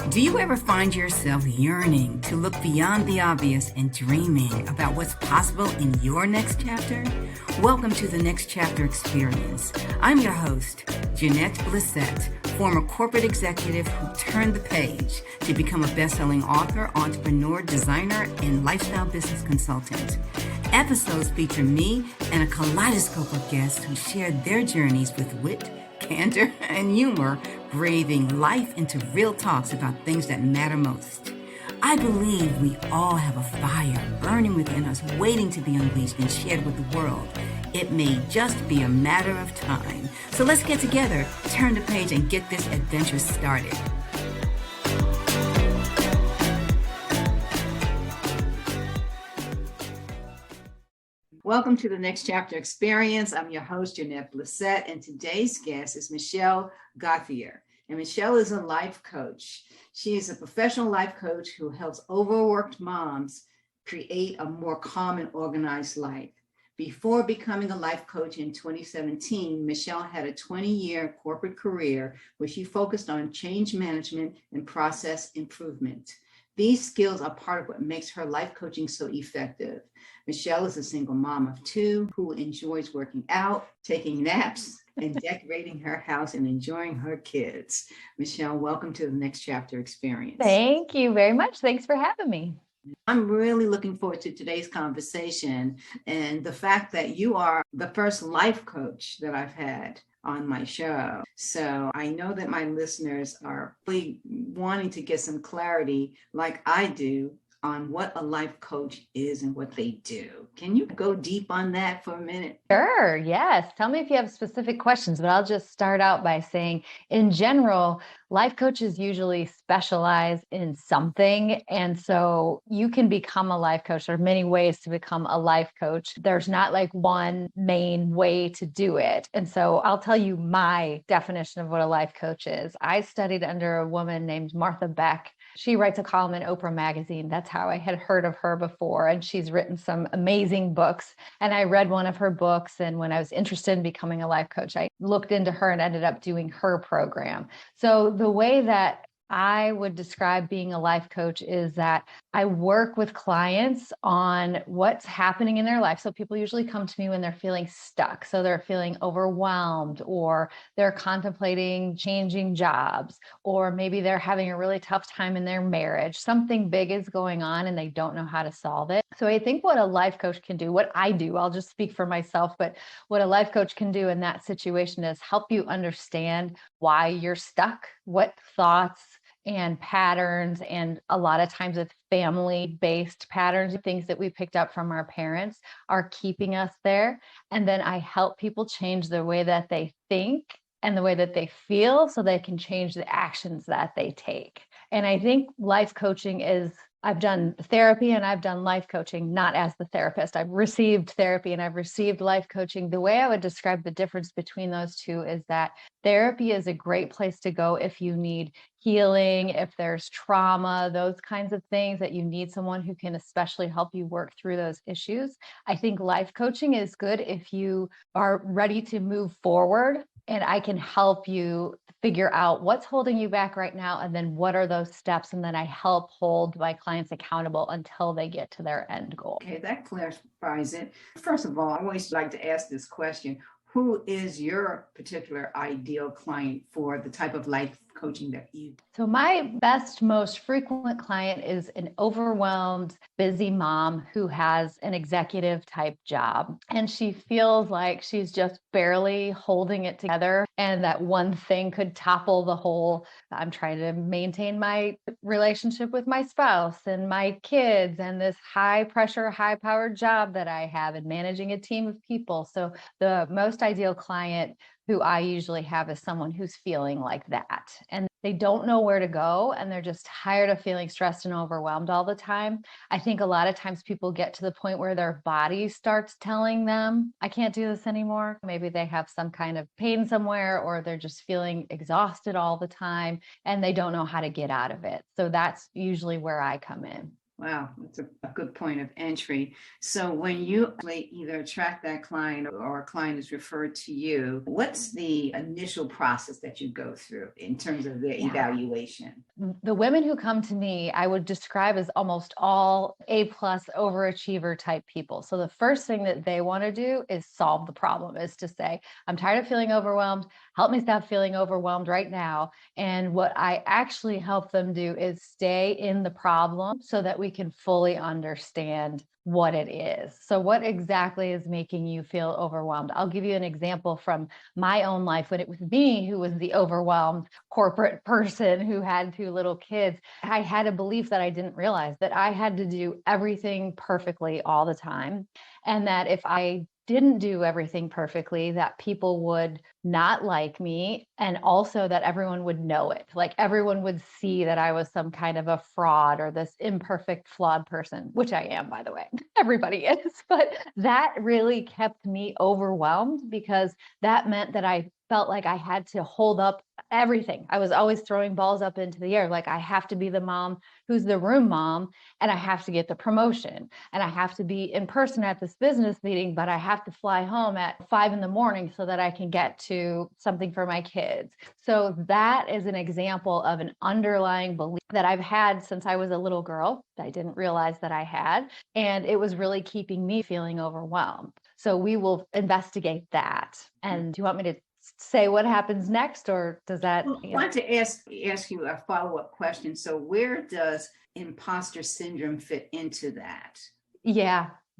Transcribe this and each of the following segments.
Do you ever find yourself yearning to look beyond the obvious and dreaming about what's possible in your next chapter? Welcome to the Next Chapter Experience. I'm your host, Jeanette Blissett, former corporate executive who turned the page to become a best-selling author, entrepreneur, designer, and lifestyle business consultant. Episodes feature me and a kaleidoscope of guests who share their journeys with wit, candor, and humor, breathing life into real talks about things that matter most. I believe we all have a fire burning within us, waiting to be unleashed and shared with the world. It may just be a matter of time. So let's get together, turn the page, and get this adventure started. Welcome to the Next Chapter Experience. I'm your host, Jeanette Blissett, and today's guest is Michelle Gauthier. And Michelle is a life coach. She is a professional life coach who helps overworked moms create a more calm and organized life. Before becoming a life coach in 2017, Michelle had a 20-year corporate career where she focused on change management and process improvement. These skills are part of what makes her life coaching so effective. Michelle is a single mom of two who enjoys working out, taking naps, and decorating her house and enjoying her kids. Michelle, welcome to the Next Chapter Experience. Thank you very much. Thanks for having me. I'm really looking forward to today's conversation and the fact that you are the first life coach that I've had on my show. So I know that my listeners are really wanting to get some clarity, like I do, on what a life coach is and what they do. Can you go deep on that for a minute? Sure. Yes. Tell me if you have specific questions, but I'll just start out by saying, in general, life coaches usually specialize in something. And so you can become a life coach. There are many ways to become a life coach. There's not like one main way to do it. And so I'll tell you my definition of what a life coach is. I studied under a woman named Martha Beck. She writes a column in Oprah magazine. That's how I had heard of her before. And she's written some amazing books. And I read one of her books. And when I was interested in becoming a life coach, I looked into her and ended up doing her program. So the way that I would describe being a life coach is that I work with clients on what's happening in their life. So people usually come to me when they're feeling stuck. So they're feeling overwhelmed, or they're contemplating changing jobs, or maybe they're having a really tough time in their marriage. Something big is going on and they don't know how to solve it. So I think what a life coach can do, what I do, I'll just speak for myself, but what a life coach can do in that situation is help you understand why you're stuck, what thoughts and patterns, and a lot of times it's family-based patterns, things that we picked up from our parents are keeping us there. And then I help people change the way that they think and the way that they feel so they can change the actions that they take. And I think life coaching is, I've done therapy and I've done life coaching, not as the therapist. I've received therapy and I've received life coaching. The way I would describe the difference between those two is that therapy is a great place to go if you need healing, if there's trauma, those kinds of things that you need someone who can especially help you work through those issues. I think life coaching is good if you are ready to move forward, and I can help you figure out what's holding you back right now, and then what are those steps, and then I help hold my clients accountable until they get to their end goal. Okay, that clarifies it. First of all, I always like to ask this question. Who is your particular ideal client for the type of life coaching that you do? So my best, most frequent client is an overwhelmed, busy mom who has an executive type job. And she feels like she's just barely holding it together, and that one thing could topple the whole. I'm trying to maintain my relationship with my spouse and my kids and this high pressure, high powered job that I have, and managing a team of people. So the most ideal client who I usually have is someone who's feeling like that, and they don't know where to go, and they're just tired of feeling stressed and overwhelmed all the time. I think a lot of times people get to the point where their body starts telling them, I can't do this anymore. Maybe they have some kind of pain somewhere, or they're just feeling exhausted all the time and they don't know how to get out of it. So that's usually where I come in. Wow, that's a good point of entry. So when you either attract that client or a client is referred to you, what's the initial process that you go through in terms of their evaluation? The women who come to me, I would describe as almost all A+ overachiever type people. So the first thing that they want to do is solve the problem, is to say, I'm tired of feeling overwhelmed. Help me stop feeling overwhelmed right now. And what I actually help them do is stay in the problem so that we can fully understand what it is. So what exactly is making you feel overwhelmed? I'll give you an example from my own life when it was me who was the overwhelmed corporate person who had 2 little kids. I had a belief that I didn't realize, that I had to do everything perfectly all the time. And that if I didn't do everything perfectly, that people would not like me, and also that everyone would know it. Like everyone would see that I was some kind of a fraud or this imperfect, flawed person, which I am, by the way. Everybody is. But that really kept me overwhelmed because that meant that I felt like I had to hold up everything. I was always throwing balls up into the air. Like I have to be the mom who's the room mom, and I have to get the promotion, and I have to be in person at this business meeting, but I have to fly home at 5 in the morning so that I can get to something for my kids. So that is an example of an underlying belief that I've had since I was a little girl that I didn't realize that I had. And it was really keeping me feeling overwhelmed. So we will investigate that. And do you want me to say what happens next, or does that? I want to ask you a follow-up question. So where does imposter syndrome fit into that?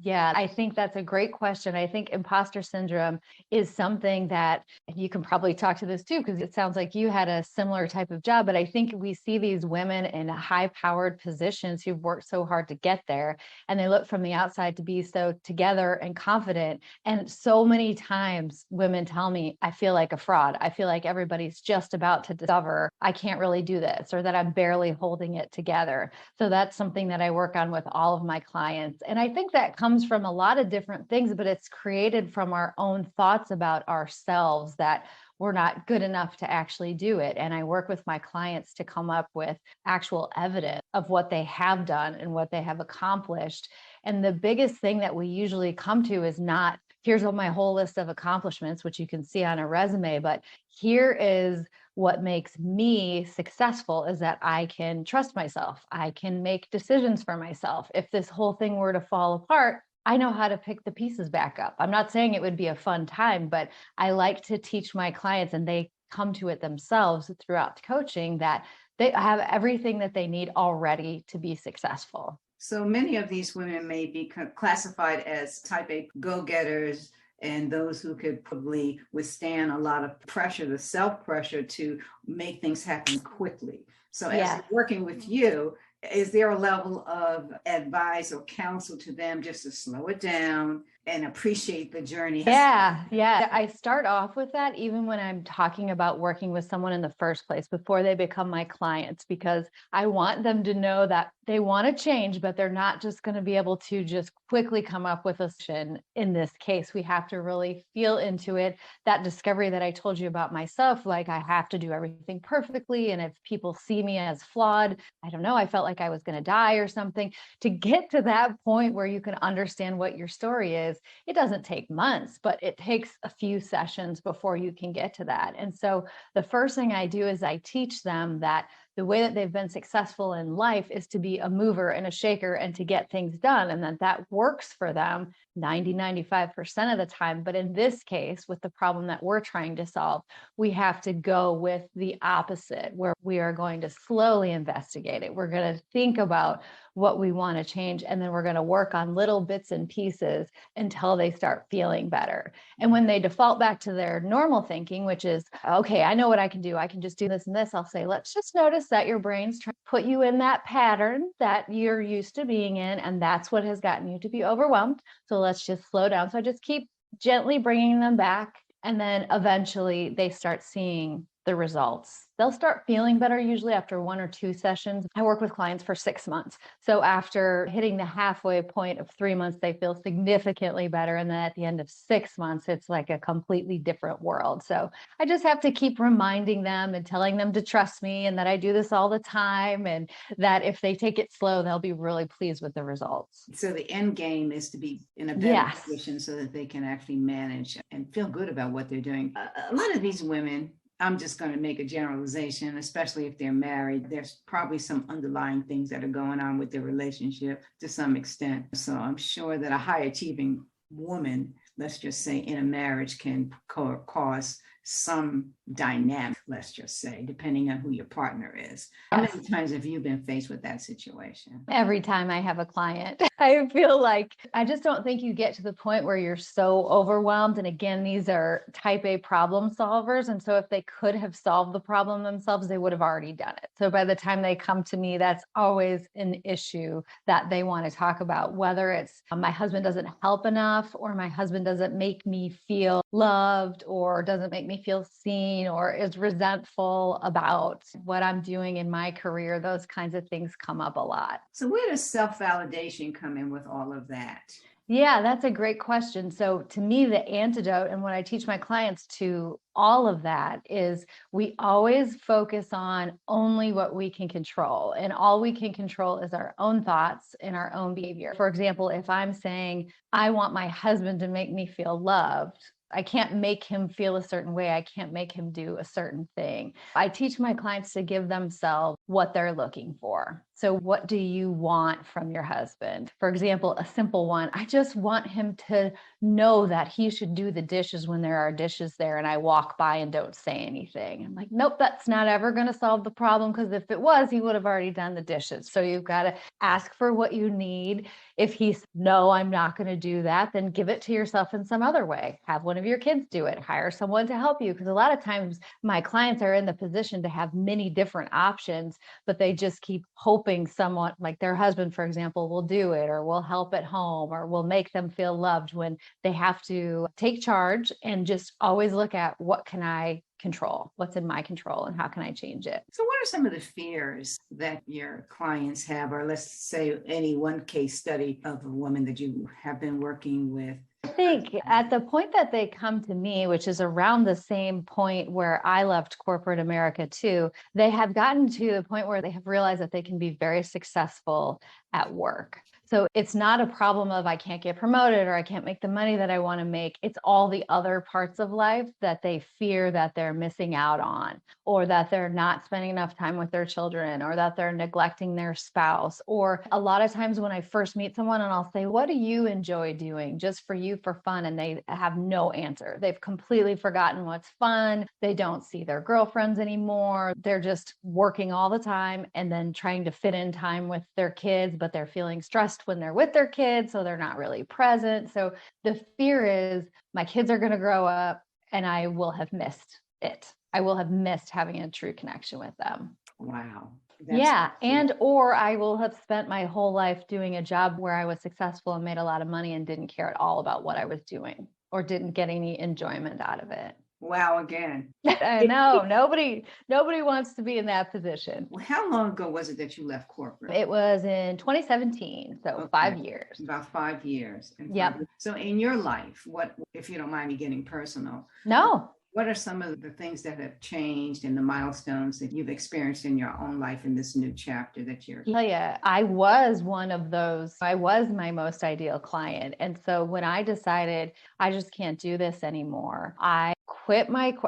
Yeah, I think that's a great question. I think imposter syndrome is something that, and you can probably talk to this too, because it sounds like you had a similar type of job, but I think we see these women in high-powered positions who've worked so hard to get there, and they look from the outside to be so together and confident. And so many times women tell me, I feel like a fraud. I feel like everybody's just about to discover I can't really do this, or that I'm barely holding it together. So that's something that I work on with all of my clients. And I think that comes from a lot of different things, but it's created from our own thoughts about ourselves that we're not good enough to actually do it. And I work with my clients to come up with actual evidence of what they have done and what they have accomplished. And the biggest thing that we usually come to is not, here's my whole list of accomplishments, which you can see on a resume, but here is what makes me successful, is that I can trust myself. I can make decisions for myself. If this whole thing were to fall apart, I know how to pick the pieces back up. I'm not saying it would be a fun time, but I like to teach my clients, and they come to it themselves throughout coaching, that they have everything that they need already to be successful. So many of these women may be classified as type A go-getters, and those who could probably withstand a lot of pressure, the self-pressure to make things happen quickly. So as working with you, is there a level of advice or counsel to them just to slow it down and appreciate the journey? Yeah. I start off with that even when I'm talking about working with someone in the first place, before they become my clients, because I want them to know that they want to change, but they're not just going to be able to just quickly come up with a solution. In this case, we have to really feel into it. That discovery that I told you about myself, like I have to do everything perfectly. And if people see me as flawed, I don't know, I felt like I was going to die or something. To get to that point where you can understand what your story is, it doesn't take months, but it takes a few sessions before you can get to that. And so the first thing I do is I teach them that the way that they've been successful in life is to be a mover and a shaker and to get things done. And that works for them 95% of the time. But in this case, with the problem that we're trying to solve, we have to go with the opposite, where we are going to slowly investigate it. We're going to think about what we want to change, and then we're going to work on little bits and pieces until they start feeling better. And when they default back to their normal thinking, which is, okay, I know what I can do. I can just do this and this. I'll say, let's just notice that your brain's trying to put you in that pattern that you're used to being in. And that's what has gotten you to be overwhelmed. So let's just slow down. So I just keep gently bringing them back. And then eventually they start seeing the the results. They'll start feeling better usually after 1 or 2 sessions. I work with clients for 6 months. So after hitting the halfway point of 3 months, they feel significantly better. And then at the end of 6 months, it's like a completely different world. So I just have to keep reminding them and telling them to trust me and that I do this all the time and that if they take it slow, they'll be really pleased with the results. So the end game is to be in a better Yes. position so that they can actually manage and feel good about what they're doing. A lot of these women, I'm just going to make a generalization, especially if they're married. There's probably some underlying things that are going on with their relationship to some extent. So I'm sure that a high achieving woman, let's just say in a marriage, can cause some dynamic, let's just say, depending on who your partner is. How many times have you been faced with that situation? Every time I have a client, I feel like I just don't think you get to the point where you're so overwhelmed. And again, these are type A problem solvers. And so if they could have solved the problem themselves, they would have already done it. So by the time they come to me, that's always an issue that they want to talk about, whether it's my husband doesn't help enough, or my husband doesn't make me feel loved, or doesn't make me feel seen, or is resentful about what I'm doing in my career. Those kinds of things come up a lot. So where does self-validation come in with all of that? Yeah, that's a great question. So to me, the antidote and what I teach my clients to all of that is we always focus on only what we can control. And all we can control is our own thoughts and our own behavior. For example, if I'm saying, I want my husband to make me feel loved, I can't make him feel a certain way. I can't make him do a certain thing. I teach my clients to give themselves what they're looking for. So what do you want from your husband? For example, a simple one, I just want him to know that he should do the dishes when there are dishes there and I walk by and don't say anything. I'm like, nope, that's not ever going to solve the problem, because if it was, he would have already done the dishes. So you've got to ask for what you need. If he's, no, I'm not going to do that, then give it to yourself in some other way. Have one of your kids do it. Hire someone to help you. Because a lot of times my clients are in the position to have many different options, but they just keep hoping someone like their husband, for example, will do it, or will help at home, or will make them feel loved, when they have to take charge and just always look at what can I control, what's in my control, and how can I change it. So what are some of the fears that your clients have, or let's say any one case study of a woman that you have been working with? I think at the point that they come to me, which is around the same point where I left corporate America too, they have gotten to the point where they have realized that they can be very successful at work. So it's not a problem of I can't get promoted or I can't make the money that I want to make. It's all the other parts of life that they fear that they're missing out on, or that they're not spending enough time with their children, or that they're neglecting their spouse. Or a lot of times when I first meet someone and I'll say, what do you enjoy doing just for you for fun? And they have no answer. They've completely forgotten what's fun. They don't see their girlfriends anymore. They're just working all the time and then trying to fit in time with their kids, but they're feeling stressed when they're with their kids, so they're not really present. So the fear is my kids are going to grow up and I will have missed it. I will have missed having a true connection with them. Wow. Yeah. And, or I will have spent my whole life doing a job where I was successful and made a lot of money and didn't care at all about what I was doing, or didn't get any enjoyment out of it. Wow, again. I know. Nobody wants to be in that position. How long ago was it that you left corporate? It was in 2017, so Okay. 5 years. About 5 years. Yep. So in your life, what, if you don't mind me getting personal, No. what are some of the things that have changed and the milestones that you've experienced in your own life in this new chapter that you're? Yeah, I was one of those. I was my most ideal client. And so when I decided I just can't do this anymore, I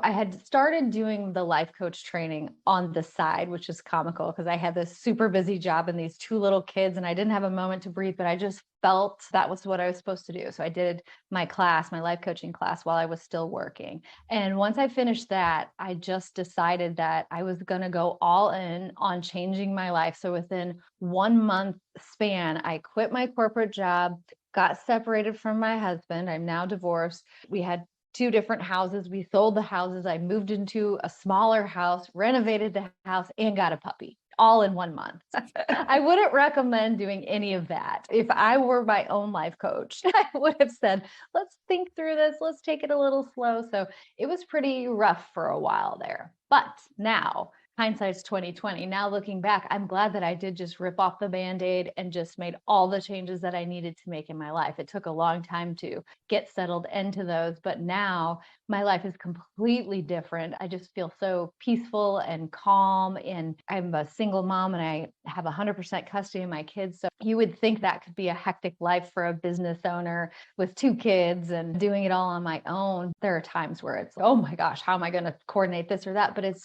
had started doing the life coach training on the side, which is comical because I had this super busy job and these 2 little kids and I didn't have a moment to breathe, but I just felt that was what I was supposed to do. So I did my life coaching class while I was still working. And once I finished that, I just decided that I was going to go all in on changing my life. So within 1 month span, I quit my corporate job, got separated from my husband. I'm now divorced. We had 2 different houses. We sold the houses. I moved into a smaller house, renovated the house, and got a puppy. all in 1 month. I wouldn't recommend doing any of that. If I were my own life coach, I would have said, let's think through this. Let's take it a little slow. So it was pretty rough for a while there. But now, hindsight's 2020. Now looking back, I'm glad that I did just rip off the Band-Aid and just made all the changes that I needed to make in my life. It took a long time to get settled into those, but now my life is completely different. I just feel so peaceful and calm, and I'm a single mom and I have 100% custody of my kids. So you would think that could be a hectic life for a business owner with 2 kids and doing it all on my own. There are times where it's, oh my gosh, how am I going to coordinate this or that? But it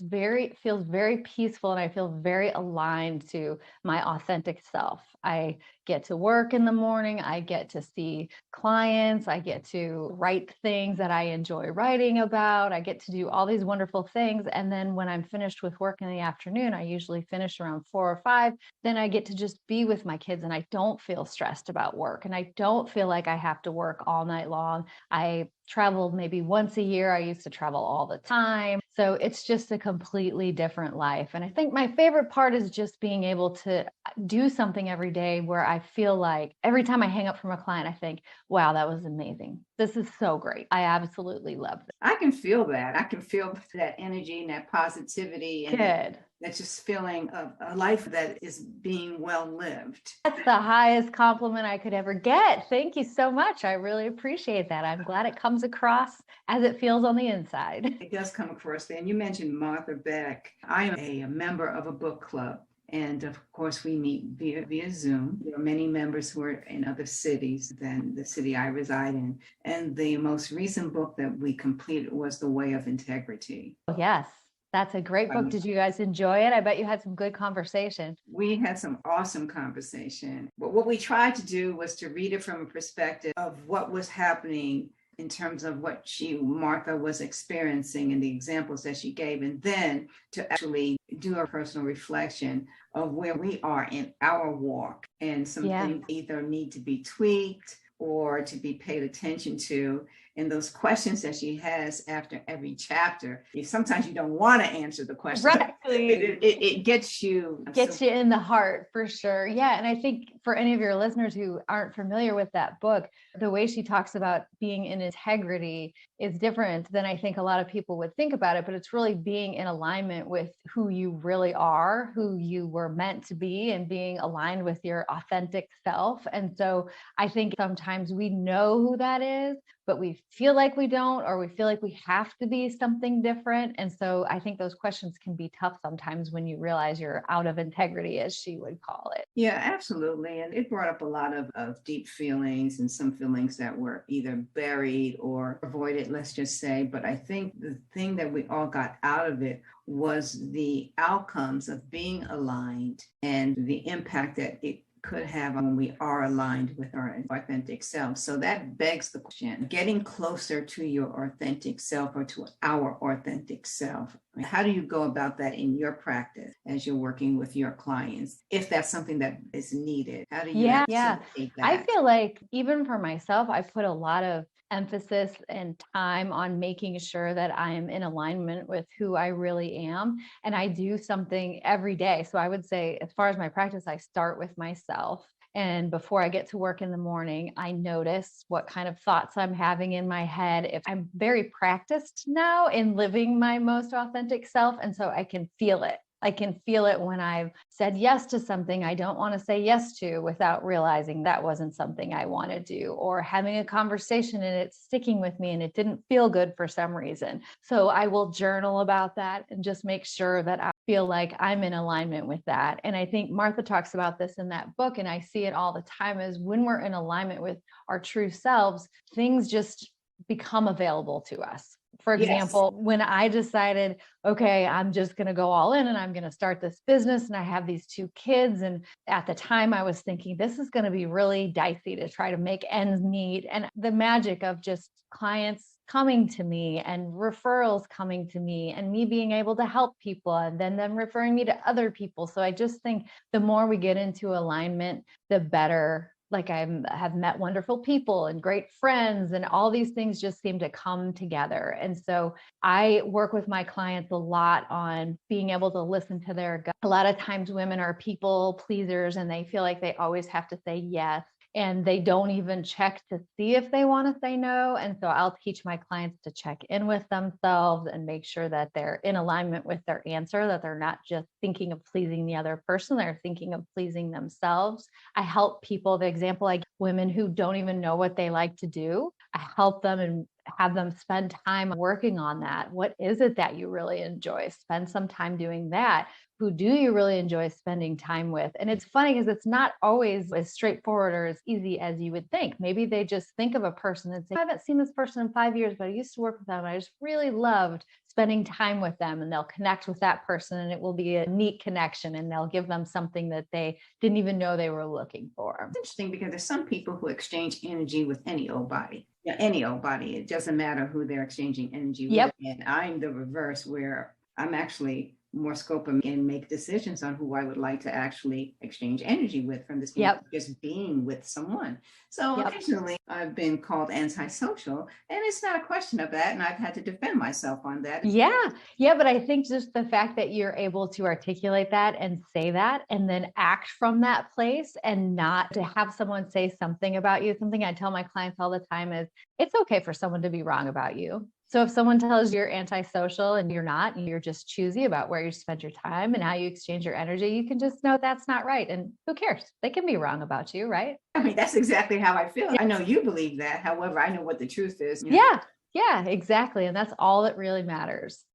feels very peaceful, and I feel very aligned to my authentic self. I get to work in the morning. I get to see clients. I get to write things that I enjoy writing about. I get to do all these wonderful things. And then when I'm finished with work in the afternoon, I usually finish around 4 or 5. Then I get to just be with my kids, and I don't feel stressed about work. And I don't feel like I have to work all night long. I traveled maybe once a year. I used to travel all the time. So it's just a completely different life. And I think my favorite part is just being able to do something every day where I feel like every time I hang up from a client, I think, wow, that was amazing. This is so great. I absolutely love this. I can feel that. I can feel that energy and that positivity and Good. that's just feeling of a life that is being well lived. That's the highest compliment I could ever get. Thank you so much. I really appreciate that. I'm glad it comes across as it feels on the inside. It does come across there. And you mentioned Martha Beck. I am a member of a book club. And of course, we meet via Zoom. There are many members who are in other cities than the city I reside in. And the most recent book that we completed was The Way of Integrity. Yes. That's a great book. Did you guys enjoy it? I bet you had some good conversation. We had some awesome conversation. But what we tried to do was to read it from a perspective of what was happening in terms of what Martha was experiencing and the examples that she gave, and then to actually do a personal reflection of where we are in our walk and some things either need to be tweaked or to be paid attention to. And those questions that she has after every chapter, sometimes you don't want to answer the question. Right. It gets you. Gets you in the heart for sure. Yeah. And I think for any of your listeners who aren't familiar with that book, the way she talks about being in integrity is different than I think a lot of people would think about it, but it's really being in alignment with who you really are, who you were meant to be, and being aligned with your authentic self. And so I think sometimes we know who that is, but we feel like we don't, or we feel like we have to be something different. And so I think those questions can be tough sometimes when you realize you're out of integrity, as she would call it. Yeah, absolutely. And it brought up a lot of deep feelings and some feelings that were either buried or avoided, let's just say. But I think the thing that we all got out of it was the outcomes of being aligned and the impact that it could have when we are aligned with our authentic self. So that begs the question, getting closer to your authentic self, or to our authentic self. How do you go about that in your practice as you're working with your clients? If that's something that is needed, how do you facilitate that? I feel like even for myself, I put a lot of emphasis and time on making sure that I'm in alignment with who I really am. And I do something every day. So I would say, as far as my practice, I start with myself. And before I get to work in the morning, I notice what kind of thoughts I'm having in my head. If I'm very practiced now in living my most authentic self, and so I can feel it. I can feel it when I've said yes to something I don't want to say yes to without realizing that wasn't something I want to do, or having a conversation and it's sticking with me and it didn't feel good for some reason. So I will journal about that and just make sure that I feel like I'm in alignment with that. And I think Martha talks about this in that book, and I see it all the time, is when we're in alignment with our true selves, things just become available to us. For example, when I decided, okay, I'm just going to go all in and I'm going to start this business, and I have these 2 kids. And at the time I was thinking, this is going to be really dicey to try to make ends meet. And the magic of just clients coming to me and referrals coming to me and me being able to help people and then them referring me to other people. So I just think the more we get into alignment, the better like have met wonderful people and great friends, and all these things just seem to come together. And so I work with my clients a lot on being able to listen to their gut. A lot of times women are people pleasers and they feel like they always have to say yes, and they don't even check to see if they want to say no. And so I'll teach my clients to check in with themselves and make sure that they're in alignment with their answer, that they're not just thinking of pleasing the other person, they're thinking of pleasing themselves. I help people, the example, I give women who don't even know what they like to do, I help them and have them spend time working on that. What is it that you really enjoy? Spend some time doing that. Who do you really enjoy spending time with? And it's funny because it's not always as straightforward or as easy as you would think. Maybe they just think of a person and say, I haven't seen this person in 5 years, but I used to work with them. I just really loved spending time with them, and they'll connect with that person, and it will be a neat connection, and they'll give them something that they didn't even know they were looking for. It's interesting because there's some people who exchange energy with any old body. Yeah, any old body. It doesn't matter who they're exchanging energy with. And I'm the reverse, where I'm actually more scope and make decisions on who I would like to actually exchange energy with from this just being with someone. So occasionally I've been called antisocial, and it's not a question of that. And I've had to defend myself on that. Yeah. But I think just the fact that you're able to articulate that and say that and then act from that place, and not to have someone say something about you. Something I tell my clients all the time is it's okay for someone to be wrong about you. So if someone tells you you're antisocial and you're not, and you're just choosy about where you spend your time and how you exchange your energy, you can just know that's not right. And who cares? They can be wrong about you, right? I mean, that's exactly how I feel. I know you believe that. However, I know what the truth is. Yeah, exactly. And that's all that really matters.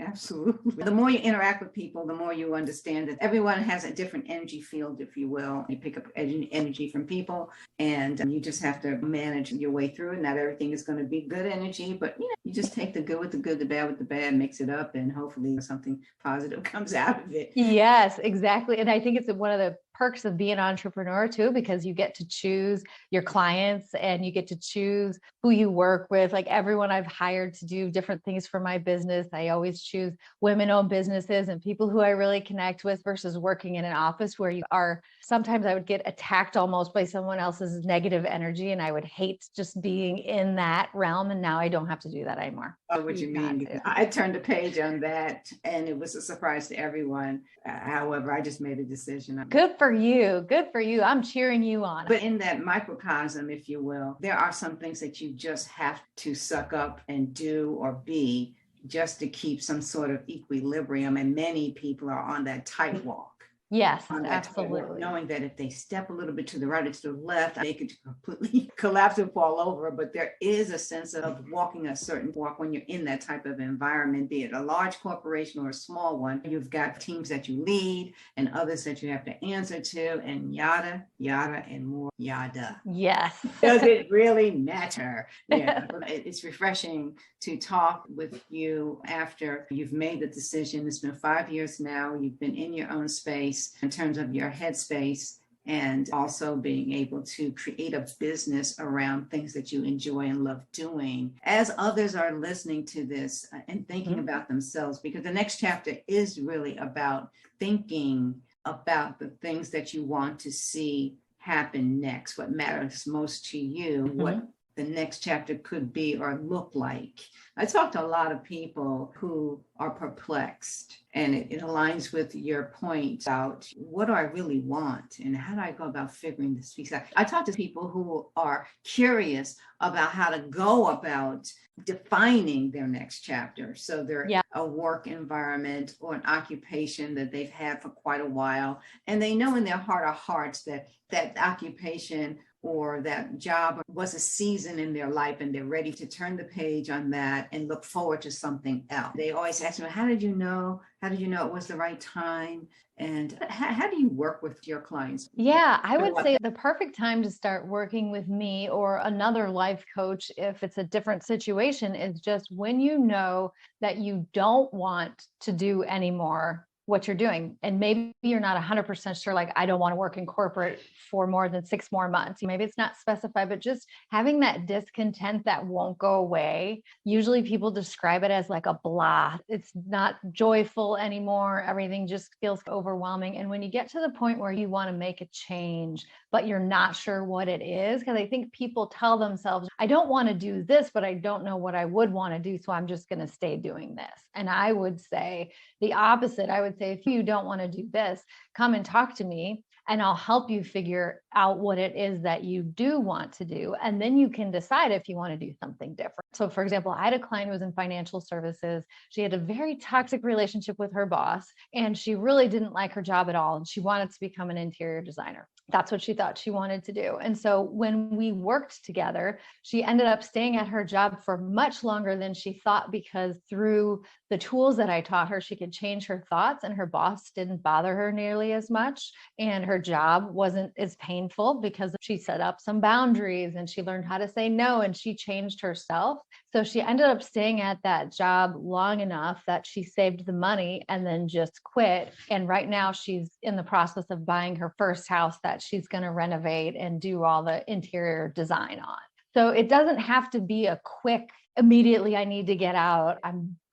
Absolutely. The more you interact with people, the more you understand that everyone has a different energy field, if you will. You pick up energy from people, and you just have to manage your way through it. Not everything is going to be good energy, but you just take the good with the good, the bad with the bad, mix it up, and hopefully something positive comes out of it. Yes, exactly. And I think it's one of the perks of being an entrepreneur too, because you get to choose your clients and you get to choose who you work with. Like everyone I've hired to do different things for my business, I always choose women-owned businesses and people who I really connect with, versus working in an office where you are, sometimes I would get attacked almost by someone else's negative energy, and I would hate just being in that realm. And now I don't have to do that anymore. Oh, what you mean? I turned a page on that, and it was a surprise to everyone. However, I just made a decision. Good for you. Good for you. I'm cheering you on. But in that microcosm, if you will, there are some things that you just have to suck up and do or be just to keep some sort of equilibrium. And many people are on that tightrope. Yes, absolutely. Knowing that if they step a little bit to the right or to the left, they could completely collapse and fall over. But there is a sense of walking a certain walk when you're in that type of environment, be it a large corporation or a small one. You've got teams that you lead and others that you have to answer to, and yada, yada, and more yada. Yes. Does it really matter? Yeah, it's refreshing to talk with you after you've made the decision. It's been 5 years now. You've been in your own space in terms of your headspace, and also being able to create a business around things that you enjoy and love doing. As others are listening to this and thinking about themselves, because the next chapter is really about thinking about the things that you want to see happen next, what matters most to you, what the next chapter could be or look like. I talked to a lot of people who are perplexed, and it aligns with your point about what do I really want and how do I go about figuring this piece out. I talk to people who are curious about how to go about defining their next chapter. So they're a work environment or an occupation that they've had for quite a while, and they know in their heart of hearts that that occupation or that job was a season in their life, and they're ready to turn the page on that and look forward to something else. They always ask me, how did you know? How did you know it was the right time? And how do you work with your clients? Yeah, I would say the perfect time to start working with me or another life coach, if it's a different situation, is just when you know that you don't want to do anymore what you're doing. And maybe you're not 100% sure, like, I don't want to work in corporate for more than 6 more months. Maybe it's not specified, but just having that discontent that won't go away. Usually people describe it as like a blah. It's not joyful anymore. Everything just feels overwhelming. And when you get to the point where you want to make a change, but you're not sure what it is, because I think people tell themselves, I don't want to do this, but I don't know what I would want to do. So I'm just going to stay doing this. And I would say the opposite. I would say, if you don't want to do this, come and talk to me and I'll help you figure out what it is that you do want to do. And then you can decide if you want to do something different. So for example, I had a client who was in financial services. She had a very toxic relationship with her boss, and she really didn't like her job at all. And she wanted to become an interior designer. That's what she thought she wanted to do. And so when we worked together, she ended up staying at her job for much longer than she thought, because through the tools that I taught her, she could change her thoughts, and her boss didn't bother her nearly as much. And her job wasn't as painful because she set up some boundaries and she learned how to say no, and she changed herself. So she ended up staying at that job long enough that she saved the money and then just quit. And right now she's in the process of buying her first house that she's going to renovate and do all the interior design on. So it doesn't have to be a quick, immediately I need to get out.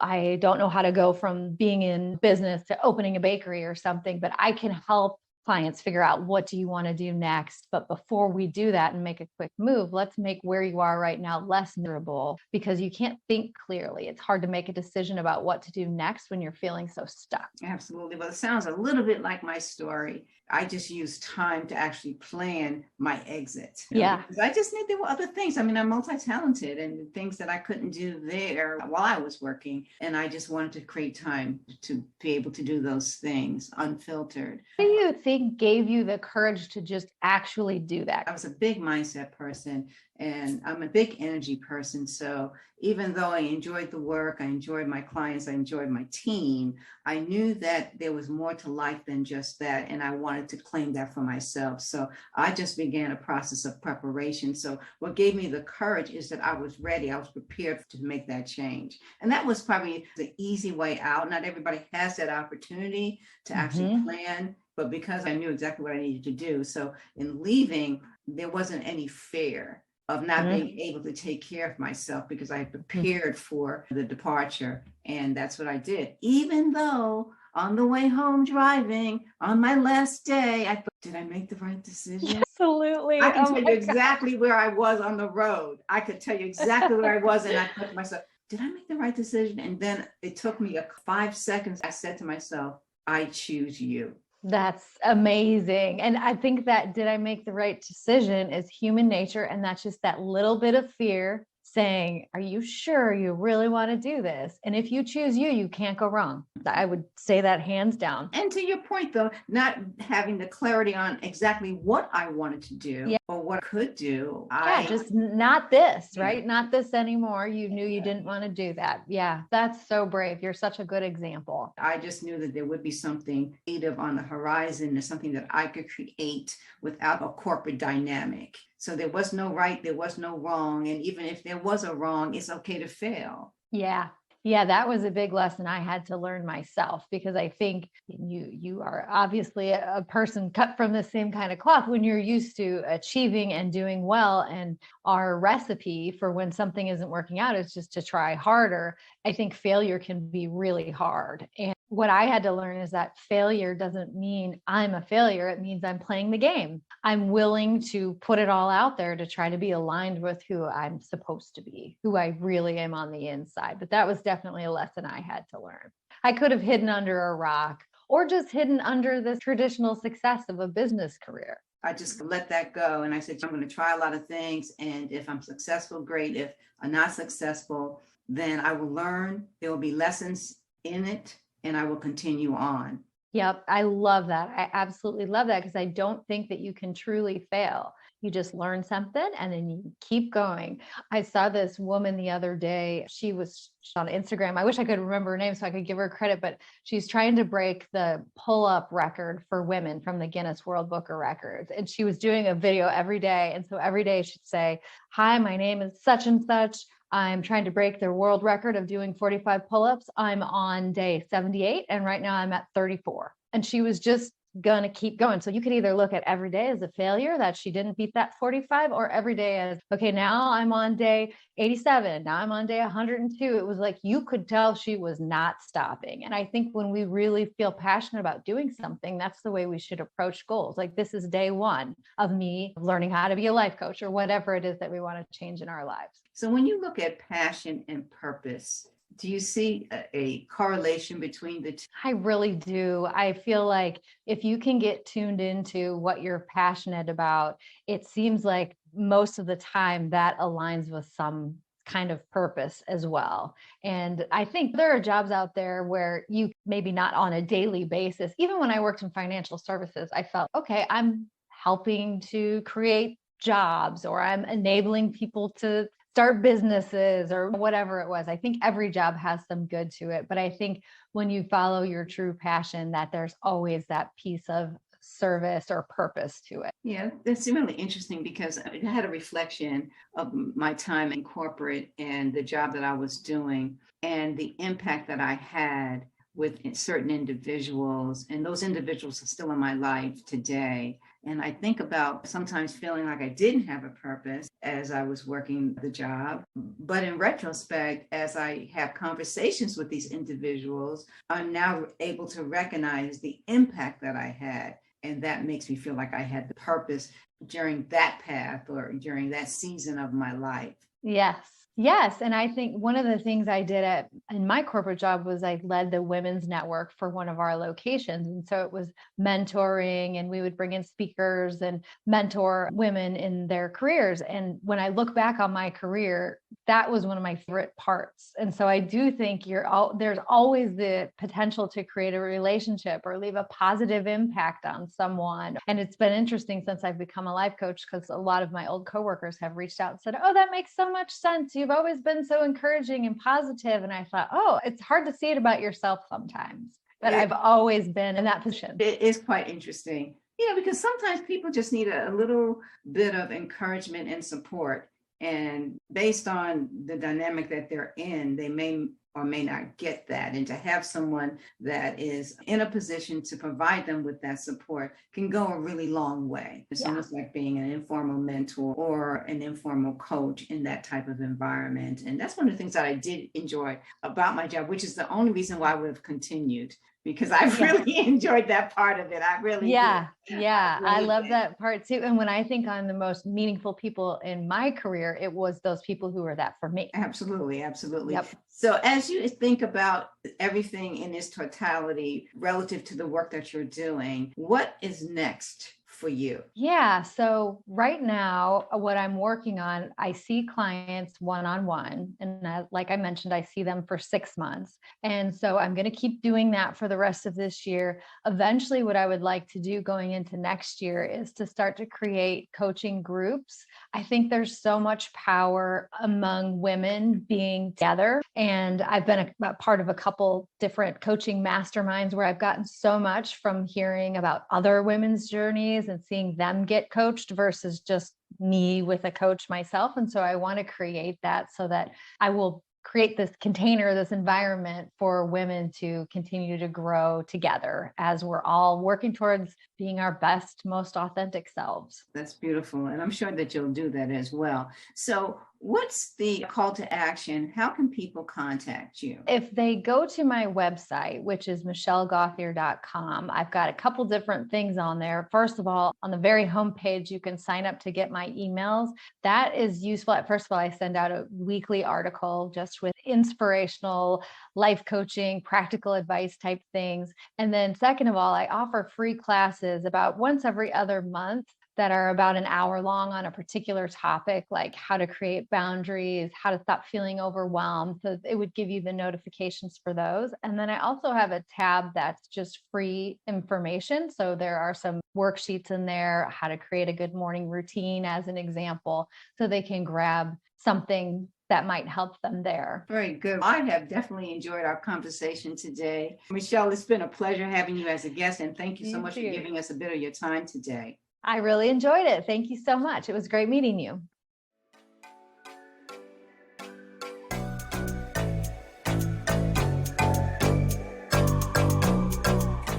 I don't know how to go from being in business to opening a bakery or something, but I can help clients figure out, what do you want to do next? But before we do that and make a quick move, let's make where you are right now less miserable, because you can't think clearly. It's hard to make a decision about what to do next when you're feeling so stuck. Absolutely. Well, it sounds a little bit like my story. I just used time to actually plan my exit. Yeah. Because I just knew there were other things. I mean, I'm multi-talented, and things that I couldn't do there while I was working. And I just wanted to create time to be able to do those things unfiltered. What do you think gave you the courage to just actually do that? I was a big mindset person, and I'm a big energy person. So even though I enjoyed the work, I enjoyed my clients, I enjoyed my team, I knew that there was more to life than just that. And I wanted to claim that for myself. So I just began a process of preparation. So what gave me the courage is that I was ready. I was prepared to make that change. And that was probably the easy way out. Not everybody has that opportunity to actually plan, but because I knew exactly what I needed to do. So in leaving, there wasn't any fear of not being able to take care of myself, because I prepared for the departure. And that's what I did. Even though on the way home driving on my last day, I thought, did I make the right decision? Absolutely. I can tell you exactly where I was on the road. I could tell you exactly where I was. And I thought to myself, did I make the right decision? And then it took me 5 seconds. I said to myself, I choose you. That's amazing. And I think that did I make the right decision is human nature. And that's just that little bit of fear saying, are you sure you really want to do this? And if you choose you can't go wrong. I would say that hands down. And to your point, though, not having the clarity on exactly what I wanted to do or what I could do. Just not this, right? Not this anymore. You knew you didn't want to do that. Yeah, that's so brave. You're such a good example. I just knew that there would be something creative on the horizon, and something that I could create without a corporate dynamic. So there was no right, there was no wrong. And even if there was a wrong, it's okay to fail. Yeah. Yeah, that was a big lesson I had to learn myself, because I think you are obviously a person cut from the same kind of cloth when you're used to achieving and doing well. And our recipe for when something isn't working out is just to try harder. I think failure can be really hard. And what I had to learn is that failure doesn't mean I'm a failure. It means I'm playing the game. I'm willing to put it all out there to try to be aligned with who I'm supposed to be, who I really am on the inside. But that was definitely a lesson I had to learn. I could have hidden under a rock, or just hidden under the traditional success of a business career. I just let that go. And I said, I'm going to try a lot of things. And if I'm successful, great. If I'm not successful, then I will learn. There will be lessons in it, and I will continue on. Yep. I love that. I absolutely love that, because I don't think that you can truly fail. You just learn something and then you keep going. I saw this woman the other day. She was on Instagram. I wish I could remember her name so I could give her credit, but she's trying to break the pull-up record for women from the Guinness World Book of Records. And she was doing a video every day. And so every day she'd say, hi, my name is such and such. I'm trying to break their world record of doing 45 pull-ups. I'm on day 78, and right now I'm at 34. And she was just going to keep going. So you could either look at every day as a failure that she didn't beat that 45, or every day as, okay, now I'm on day 87. Now I'm on day 102. It was like you could tell she was not stopping. And I think when we really feel passionate about doing something, that's the way we should approach goals. Like, this is day one of me learning how to be a life coach, or whatever it is that we want to change in our lives. So when you look at passion and purpose, do you see a correlation between the two? I really do. I feel like if you can get tuned into what you're passionate about, it seems like most of the time that aligns with some kind of purpose as well. And I think there are jobs out there where you maybe not on a daily basis. Even when I worked in financial services, I felt, okay, I'm helping to create jobs, or I'm enabling people to start businesses, or whatever it was. I think every job has some good to it, but I think when you follow your true passion, that there's always that piece of service or purpose to it. Yeah, that's really interesting, because I had a reflection of my time in corporate and the job that I was doing and the impact that I had with certain individuals, and those individuals are still in my life today. And I think about sometimes feeling like I didn't have a purpose as I was working the job. But in retrospect, as I have conversations with these individuals, I'm now able to recognize the impact that I had. And that makes me feel like I had the purpose during that path or during that season of my life. Yes. Yes. And I think one of the things I did in my corporate job was I led the women's network for one of our locations. And so it was mentoring, and we would bring in speakers and mentor women in their careers. And when I look back on my career, that was one of my favorite parts. And so I do think there's always the potential to create a relationship or leave a positive impact on someone. And it's been interesting since I've become a life coach, because a lot of my old coworkers have reached out and said, oh, that makes so much sense. You've always been so encouraging and positive. And I thought, oh, it's hard to see it about yourself sometimes, but I've always been in that position. It is quite interesting. Because sometimes people just need a little bit of encouragement and support. And based on the dynamic that they're in, they may or may not get that. And to have someone that is in a position to provide them with that support can go a really long way. It's almost like being an informal mentor or an informal coach in that type of environment. And that's one of the things that I did enjoy about my job, which is the only reason why I would have continued, because I really enjoyed that part of it. I really did. I love that part too. And when I think on the most meaningful people in my career, it was those people who were that for me. Absolutely. Yep. So as you think about everything in its totality relative to the work that you're doing, what is next for you? Yeah. So right now, what I'm working on, I see clients one-on-one. And like I mentioned, I see them for 6 months. And so I'm going to keep doing that for the rest of this year. Eventually, what I would like to do going into next year is to start to create coaching groups. I think there's so much power among women being together. And I've been a part of a couple different coaching masterminds where I've gotten so much from hearing about other women's journeys and seeing them get coached versus just me with a coach myself. And so I want to create that so that I will create this container, this environment for women to continue to grow together as we're all working towards being our best, most authentic selves. That's beautiful. And I'm sure that you'll do that as well. So what's the call to action? How can people contact you? If they go to my website, which is michellegauthier.com, I've got a couple different things on there. First of all, on the very homepage, you can sign up to get my emails. That is useful. First of all, I send out a weekly article just with inspirational life coaching, practical advice type things. And then second of all, I offer free classes about once every other month that are about an hour long on a particular topic, like how to create boundaries, how to stop feeling overwhelmed. So it would give you the notifications for those. And then I also have a tab that's just free information. So there are some worksheets in there, how to create a good morning routine as an example, so they can grab something that might help them there. Very good. I have definitely enjoyed our conversation today. Michelle, it's been a pleasure having you as a guest, and thank you so much for giving us a bit of your time today. I really enjoyed it. Thank you so much. It was great meeting you.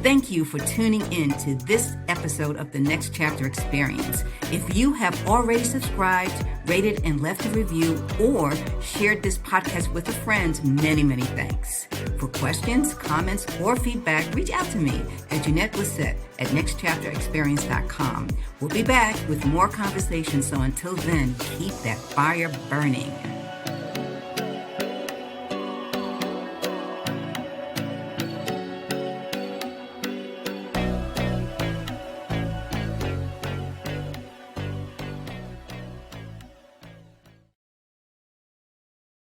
Thank you for tuning in to this episode of the Next Chapter Experience. If you have already subscribed, rated, and left a review, or shared this podcast with a friend, many, many thanks. For questions, comments, or feedback, reach out to me at Jeanette Blissett at nextchapterexperience.com. We'll be back with more conversations, so until then, keep that fire burning.